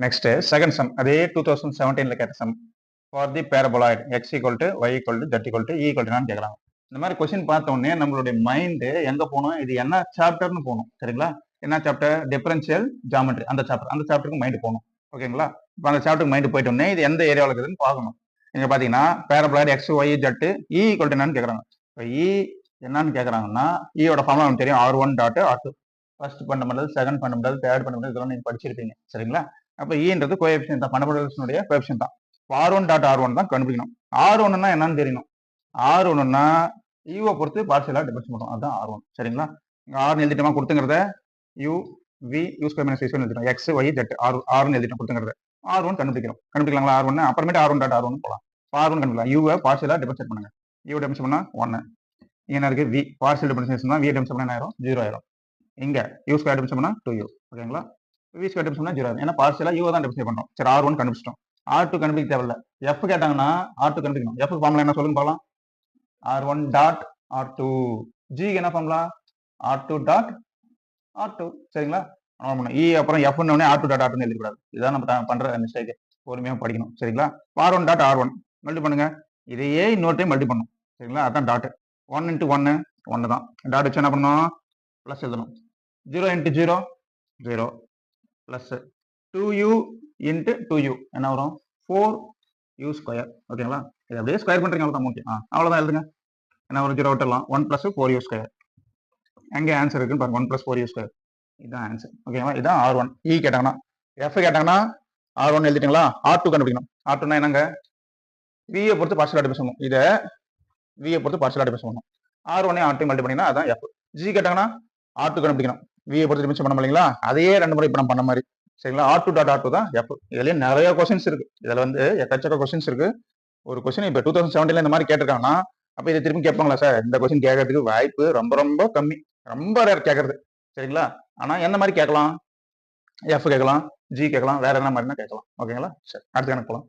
Next second sum அதே 2017ல கேட்ட sum for the paraboloid X equal to Y equal to Z equal to equal to கேட்கறாங்க. இந்த மாதிரி கொஸ்டின் பார்த்த உடனே நம்மளுடைய மைண்டு எங்க போகணும், இது என்ன சாப்டர்னு போகணும். சரிங்களா? என்ன சாப்டர்? Differential geometry. அந்த சாப்டருக்கு மைண்டு போகணும். ஓகேங்களா? இப்போ அந்த சாப்டருக்கு மைண்டு போயிட்ட உடனே இது எந்த ஏரியாவில் இருக்குதுன்னு பார்க்கணும். இங்க பாத்தீங்கன்னா paraboloid X Y Z E equal to என்னன்னு கேட்கறாங்க. இப்போ இ என்னன்னு கேட்கறாங்கன்னா ஈயோட ஃபார்முலா நமக்கு தெரியும், R1 dot R2. First fundamental, second fundamental, third fundamental, இதெல்லாம் நீங்க படிச்சிருப்பீங்க. சரிங்களா? அப்ப ஈன்றது கோஎஃபிஷியன்ட் தான், ஃபண்டமெண்டல்ஸ்னுடைய கோஎஃபிஷியன்ட் தான். R1 டாட் R1 தான் கண்டுபிடிக்கணும். R1ன்னா என்னன்னு தெரியணும். R1ன்னா யூவை பொறுத்து பார்ஷியலா டிபெண்ட் பண்ணும், அதுதான் R1. சரிங்களா? இங்க R எழுதிட்டோமா கொடுத்துங்கிறத U V U square minus V square எழுதிட்டோம். X Y Z R1 எழுதிட்டோம் கொடுத்துங்கிறத R1 கண்டுபிடிக்கலாங்களா? R1 அப்புறமேட்டு R1 டாட் R1 போகலாம். R1 கண்டுபிடிக்கலாம். யூவை பார்ஷியலா டிபெண்ட் பண்ணுங்க. U டிபெண்ட் பண்ணா 1. இங்க இருக்கு V பார்ஷியல் டிபெண்ட் தான், V டிபெண்ட் பண்ணா என்ன ஆயிரும்? 0 ஆயிரும். இங்க U ஸ்கொயர் டிபெண்ட் பண்ணா 2U. ஓகேங்களா? V ஸ்கொயர் டிபெண்ட் பண்ணா 0 ஆயிரும். ஏன்னா பார்ஷியலா U தான் டிபெண்ட் பண்றோம். சரி, R1 கண்டுபிடிச்சிட்டோம். R2 கண்டுபிடிக்க தேவையில்ல. F கேட்டாங்கன்னா R2 கண்டுபிடிக்கணும். F ஃபார்முலா என்ன சொல்லுங்க பார்க்கலாம். R1 dot R2. G என்ன ஃபார்முலா? R2 dot R2. சரிங்களா? E அப்புறம் F உடனே R2 டாட் R2 எழுதிக்கூடாது. இதுதான் நம்ம பண்ற மிஸ்டேக். பொறுமையா படிக்கணும். சரிங்களா? R1 டாட் R1 மல்டி பண்ணுங்க. இதையே இன்னொரு டைம் மல்டி பண்ணும். சரிங்களா? அதான் டாட். 1 இன்ட்டு 1 1 தான். டாட் வச்சு என்ன பண்ணணும்? பிளஸ் எழுதணும். 0 into 0 0 plus 2U into 2U என்ன வரும்? 4U square. ஓகேங்களா? இது அப்படியே ஸ்கொயர் பண்றீங்க, அவ்வளவுதான். முக்கியம். அவ்வளவுதான் எழுதுங்க. என்ன வரும்? 0 விட்டுடலாம். 1 பிளஸ் 4U ஸ்கொயர். எங்க ஆன்சர் இருக்குன்னு பாருங்க. 1 பிளஸ் 4U ஸ்கொயர். இதுதான் ஆன்சர். ஓகேங்களா? இதுதான் R1. E கேட்டாங்கன்னா, F கேட்டாங்கன்னா R1 எழுதிட்டீங்களா? R2 கண்டுபிடிக்கணும். R2னா என்னங்க? V ஐ பொறுத்து பார்ஷியலா டிபெண்ட் பண்ணணும். இதை V ஐ பொறுத்து பார்ஷியலா டிபெண்ட் பண்ணணும். R1 R2 மல்டி பண்ணீங்கன்னா அதான் F. G கேட்டாங்கன்னா R2 கண்டுபிடிக்கணும். V ஐ பொறுத்து டிபெண்ட் பண்ண இல்லைங்களா? அதையே 2 முறை இப்ப நம்ம பண்ண மாதிரி. சரிங்களா? R2 டாட் R2 தான் F. இதுலயே நிறைய கொஸ்டின்ஸ் இருக்கு. இதுல வந்து எக்கச்சக்க கொஸ்டின்ஸ் இருக்கு. ஒரு கொஸ்டின் இப்ப 2017ல இந்த மாதிரி கேட்டிருக்காங்கன்னா, அப்ப இதை திரும்பி கேட்பாங்களா சார்? இந்த கொஸ்டின் கேட்கறதுக்கு வாய்ப்பு ரொம்ப ரொம்ப கம்மி. ரொம்ப ரேர் கேட்கறது. சரிங்களா? ஆனா எந்த மாதிரி கேட்கலாம்? F கேட்கலாம், G கேட்கலாம், வேற என்ன மாதிரினா கேட்கலாம். ஓகேங்களா? சரி, அடுத்து கணக்கு போலாம்.